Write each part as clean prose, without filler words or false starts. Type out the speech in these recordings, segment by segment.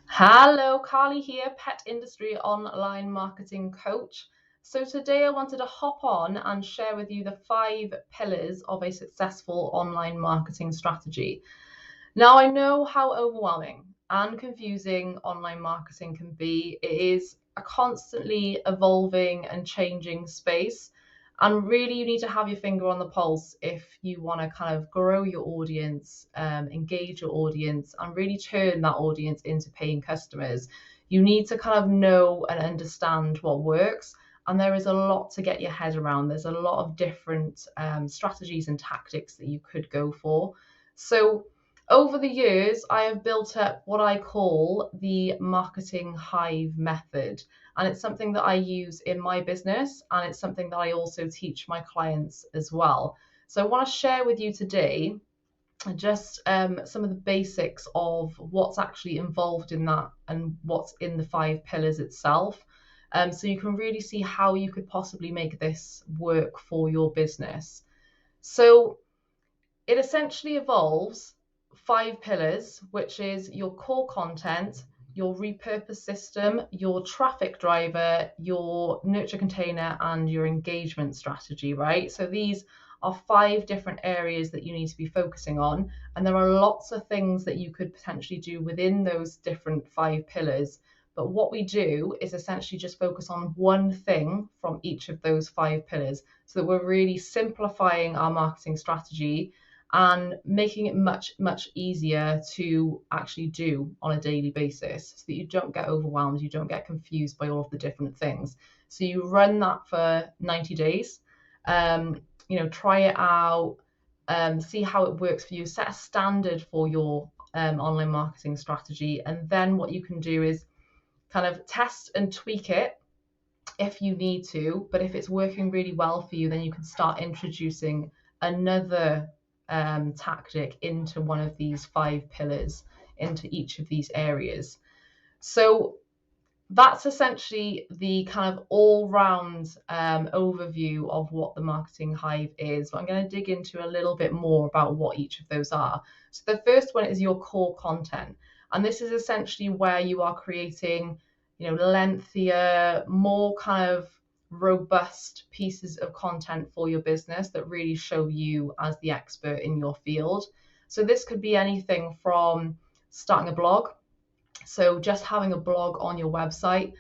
Hello, Carly here, pet industry online marketing coach. So today I wanted to hop on and share with you the 5 pillars of a successful online marketing strategy. Now, I know how overwhelming and confusing online marketing can be. It is a constantly evolving and changing space. And really, you need to have your finger on the pulse if you want to kind of grow your audience, engage your audience, and really turn that audience into paying customers. You need to kind of know and understand what works. And there is a lot to get your head around. There's a lot of different strategies and tactics that you could go for. So, over the years, I have built up what I call the marketing hive method. And it's something that I use in my business, and it's something that I also teach my clients as well. So I want to share with you today just some of the basics of what's actually involved in that and what's in the 5 pillars itself. So you can really see how you could possibly make this work for your business. So it essentially involves 5 pillars, which is your core content, your repurposed system, your traffic driver, your nurture container, and your engagement strategy, right? So these are 5 different areas that you need to be focusing on. And there are lots of things that you could potentially do within those different 5 pillars. But what we do is essentially just focus on one thing from each of those 5 pillars so that we're really simplifying our marketing strategy and making it much easier to actually do on a daily basis so that you don't get overwhelmed, you don't get confused by all of the different things. So you run that for 90 days, try it out, see how it works for you, set a standard for your online marketing strategy. And then what you can do is kind of test and tweak it if you need to. But if it's working really well for you, then you can start introducing another tactic into one of these 5 pillars, into each of these areas. So that's essentially the kind of all-round overview of what the marketing hive is. But I'm going to dig into a little bit more about what each of those are. So the first one is your core content, and this is essentially where you are creating, lengthier, more kind of robust pieces of content for your business that really show you as the expert in your field. So this could be anything from starting a blog, so just having a blog on your website,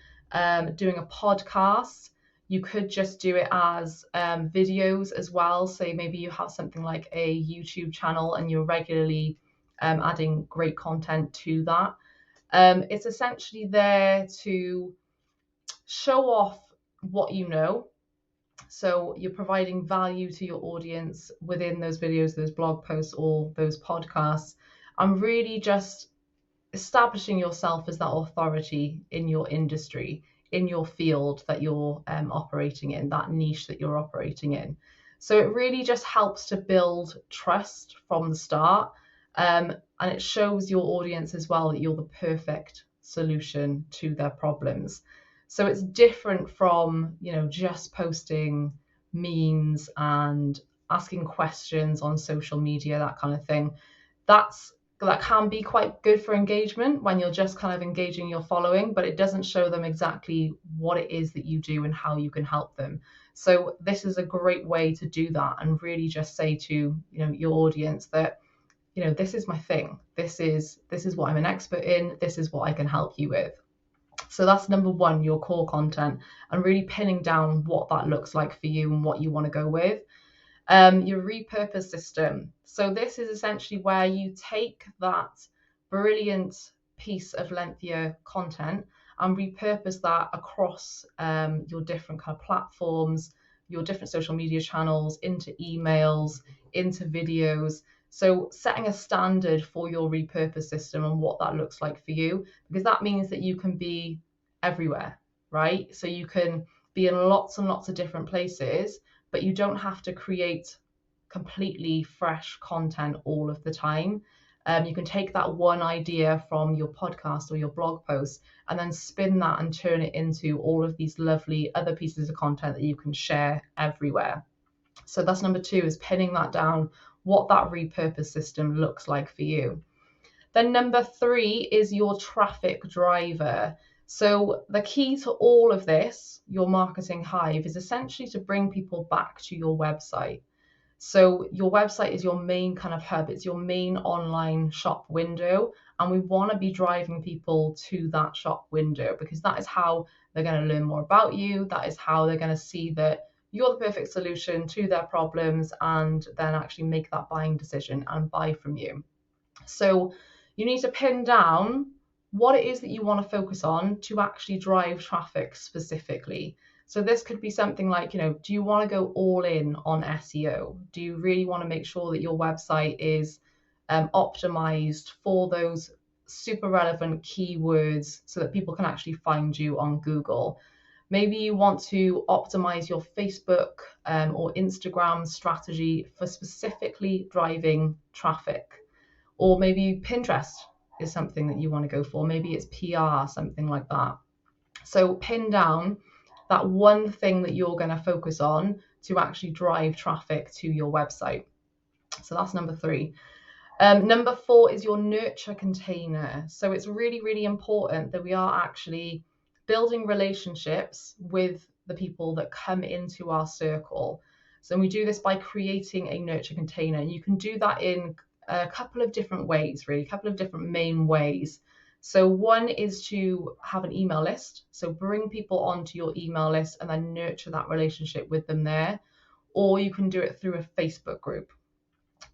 doing a podcast. You could just do it as videos as well. So maybe you have something like a YouTube channel and you're regularly adding great content to that. It's essentially there to show off what you know. So you're providing value to your audience within those videos, those blog posts, or those podcasts, and really just establishing yourself as that authority in your industry, in your field that you're operating in, that niche that you're operating in. So it really just helps to build trust from the start, and it shows your audience as well that you're the perfect solution to their problems. So it's different from, just posting memes and asking questions on social media, that kind of thing. That can be quite good for engagement when you're just kind of engaging your following, but it doesn't show them exactly what it is that you do and how you can help them. So this is a great way to do that and really just say to, your audience that, this is my thing. This is what I'm an expert in. This is what I can help you with. So that's number one, your core content, and really pinning down what that looks like for you and what you want to go with. Your repurposed system. So this is essentially where you take that brilliant piece of lengthier content and repurpose that across your different kind of platforms, your different social media channels, into emails, into videos. So setting a standard for your repurposed system and what that looks like for you, because that means that you can be everywhere, right? So you can be in lots and lots of different places, but you don't have to create completely fresh content all of the time. You can take that one idea from your podcast or your blog post and then spin that and turn it into all of these lovely other pieces of content that you can share everywhere. So that's number two, is pinning that down, what that repurposed system looks like for you. Then number 3 is your traffic driver. So the key to all of this, your marketing hive, is essentially to bring people back to your website. So your website is your main kind of hub, it's your main online shop window, and we want to be driving people to that shop window because that is how they're going to learn more about you. That is how they're going to see that you're the perfect solution to their problems and then actually make that buying decision and buy from you. So you need to pin down what it is that you want to focus on to actually drive traffic specifically. So this could be something like, do you want to go all in on SEO? Do you really want to make sure that your website is optimized for those super relevant keywords so that people can actually find you on Google? Maybe you want to optimize your Facebook or Instagram strategy for specifically driving traffic. Or maybe Pinterest is something that you want to go for. Maybe it's PR, something like that. So pin down that one thing that you're going to focus on to actually drive traffic to your website. So that's number 3. Number 4 is your nurture container. So it's really, really important that we are actually building relationships with the people that come into our circle. So we do this by creating a nurture container. And you can do that in a couple of different ways, really, a couple of different main ways. So one is to have an email list. So bring people onto your email list and then nurture that relationship with them there. Or you can do it through a Facebook group.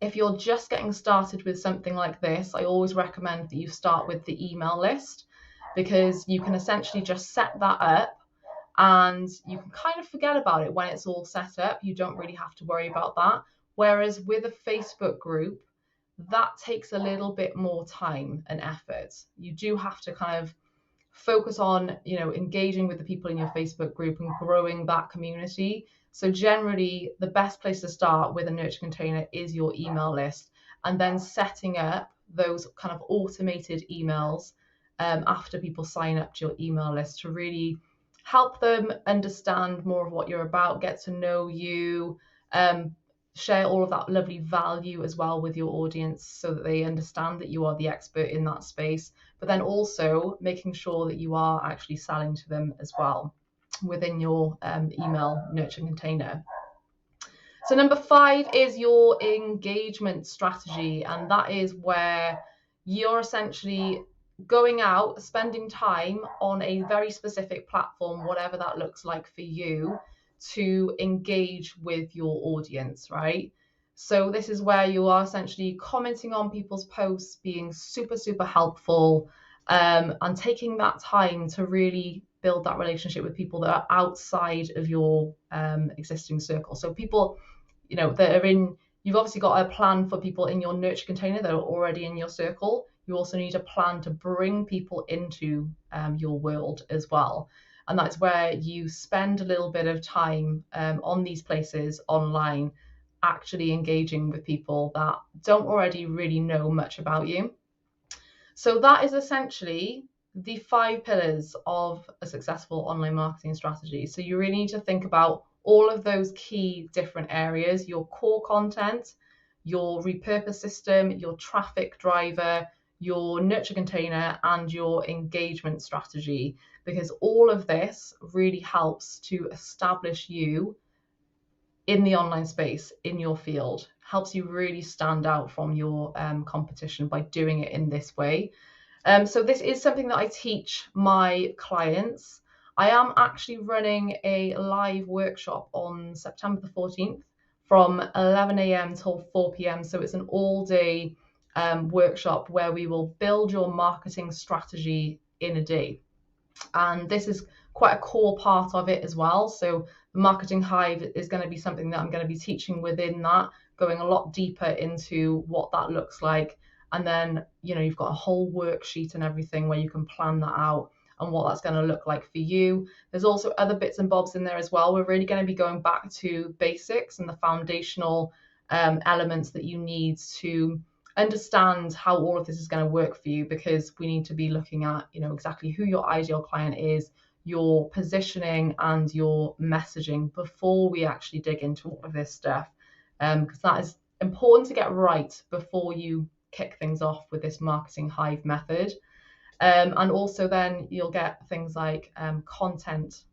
If you're just getting started with something like this, I always recommend that you start with the email list because you can essentially just set that up and you can kind of forget about it when it's all set up. You don't really have to worry about that. Whereas with a Facebook group, that takes a little bit more time and effort. You do have to kind of focus on, engaging with the people in your Facebook group and growing that community. So generally, the best place to start with a nurture container is your email list, and then setting up those kind of automated emails after people sign up to your email list to really help them understand more of what you're about, get to know you, share all of that lovely value as well with your audience so that they understand that you are the expert in that space, but then also making sure that you are actually selling to them as well within your email nurture container. So number 5 is your engagement strategy, and that is where you're essentially going out, spending time on a very specific platform, whatever that looks like for you, to engage with your audience, right? So this is where you are essentially commenting on people's posts, being super, super helpful, and taking that time to really build that relationship with people that are outside of your existing circle. So people, that are in, you've obviously got a plan for people in your nurture container that are already in your circle. You also need a plan to bring people into your world as well. And that's where you spend a little bit of time on these places online, actually engaging with people that don't already really know much about you. So that is essentially the 5 pillars of a successful online marketing strategy. So you really need to think about all of those key different areas: your core content, your repurposed system, your traffic driver, your nurture container, and your engagement strategy, because all of this really helps to establish you in the online space, in your field, helps you really stand out from your competition by doing it in this way. So this is something that I teach my clients. I am actually running a live workshop on September the 14th from 11 a.m. till 4 p.m. So it's an all-day workshop where we will build your marketing strategy in a day. And this is quite a core part of it as well. So the marketing hive is going to be something that I'm going to be teaching within that, going a lot deeper into what that looks like. And then, you've got a whole worksheet and everything where you can plan that out and what that's going to look like for you. There's also other bits and bobs in there as well. We're really going to be going back to basics and the foundational elements that you need to understand how all of this is going to work for you, because we need to be looking at, exactly who your ideal client is, your positioning and your messaging before we actually dig into all of this stuff, because that is important to get right before you kick things off with this marketing Hive method. And also then you'll get things like content,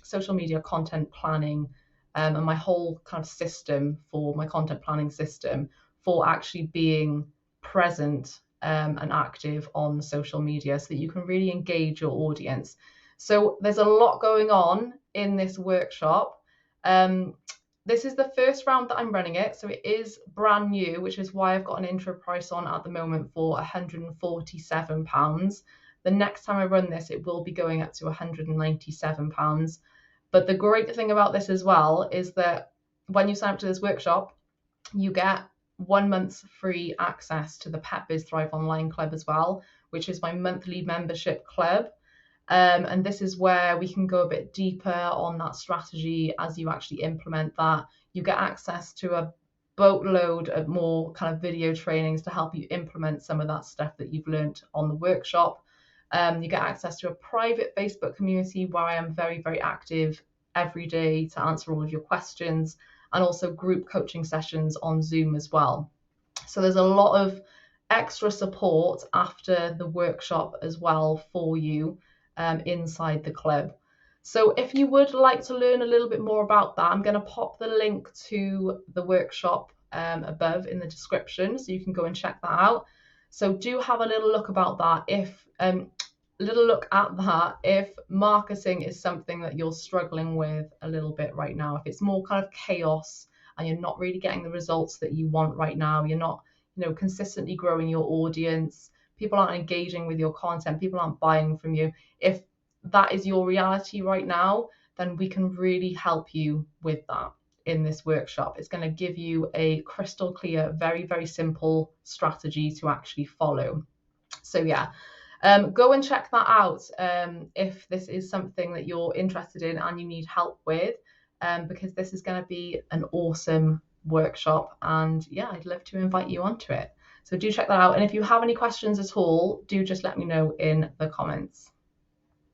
social media content planning, and my whole kind of system for my content planning system for actually being present and active on social media so that you can really engage your audience. So there's a lot going on in this workshop. This is the first round that I'm running it, so it is brand new, which is why I've got an intro price on at the moment for £147. The next time I run this, it will be going up to £197. But the great thing about this as well is that when you sign up to this workshop, you get 1 month's free access to the Pet Biz Thrive Online Club as well, which is my monthly membership club. And this is where we can go a bit deeper on that strategy as you actually implement that. You get access to a boatload of more kind of video trainings to help you implement some of that stuff that you've learned on the workshop. You get access to a private Facebook community where I am very, very active every day to answer all of your questions, and also group coaching sessions on Zoom as well. So there's a lot of extra support after the workshop as well for you inside the club. So if you would like to learn a little bit more about that, I'm going to pop the link to the workshop above in the description, so you can go and check that out. So do have a little look about that. If marketing is something that you're struggling with a little bit right now, if it's more kind of chaos and you're not really getting the results that you want right now, you're not, consistently growing your audience, people aren't engaging with your content, people aren't buying from you. If that is your reality right now, then we can really help you with that in this workshop. It's going to give you a crystal clear, very, very simple strategy to actually follow. So yeah, go and check that out if this is something that you're interested in and you need help with, because this is going to be an awesome workshop, and yeah, I'd love to invite you onto it. So do check that out, and if you have any questions at all, do just let me know in the comments.